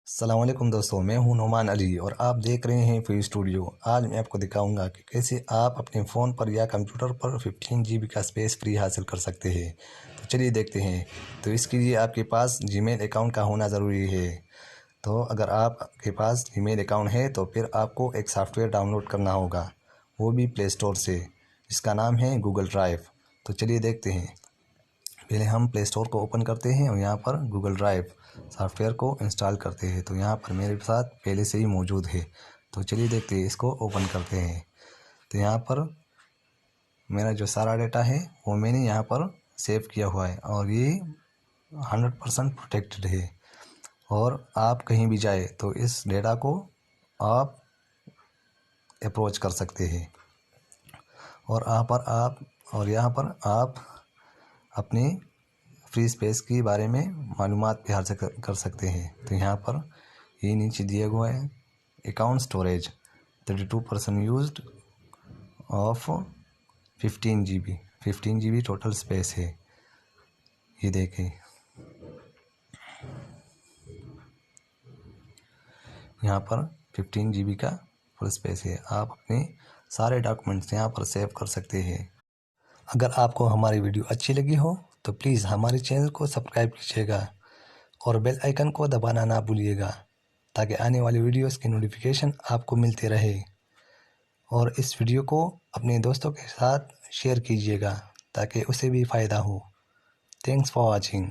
अस्सलाम-ओ-अलैकुम दोस्तों, मैं हूं नुमान अली और आप देख रहे हैं फ्री स्टूडियो। आज मैं आपको दिखाऊंगा कि कैसे आप अपने फ़ोन पर या कंप्यूटर पर 15 GB का स्पेस फ्री हासिल कर सकते हैं। तो चलिए देखते हैं। तो इसके लिए आपके पास जीमेल अकाउंट का होना ज़रूरी है। तो अगर आपके पास जीमेल अकाउंट है तो फिर आपको एक सॉफ्टवेयर डाउनलोड करना होगा, वो भी प्ले स्टोर से, जिसका नाम है गूगल ड्राइव। तो चलिए देखते हैं। पहले हम प्ले स्टोर को ओपन करते हैं और यहाँ पर गूगल ड्राइव सॉफ्टवेयर को इंस्टॉल करते हैं। तो यहाँ पर मेरे साथ पहले से ही मौजूद है। तो चलिए देखते हैं, इसको ओपन करते हैं। तो यहाँ पर मेरा जो सारा डेटा है वो मैंने यहाँ पर सेव किया हुआ है और ये 100% प्रोटेक्टेड है। और आप कहीं भी जाए तो इस डेटा को आप अप्रोच कर सकते हैं और यहाँ पर आप अपने फ्री स्पेस के बारे में मालूमात भी हासिल कर सकते हैं। तो यहाँ पर ये नीचे दिया हुआ है account storage 32% used of 15 GB total space है। ये देखें, यहाँ पर 15 GB का फुल स्पेस है। आप अपने सारे डॉक्यूमेंट्स यहाँ पर सेव कर सकते हैं। अगर आपको हमारी वीडियो अच्छी लगी हो तो प्लीज़ हमारे चैनल को सब्सक्राइब कीजिएगा और बेल आइकन को दबाना ना भूलिएगा, ताकि आने वाली वीडियोस की नोटिफिकेशन आपको मिलते रहे। और इस वीडियो को अपने दोस्तों के साथ शेयर कीजिएगा ताकि उसे भी फ़ायदा हो। Thanks for watching.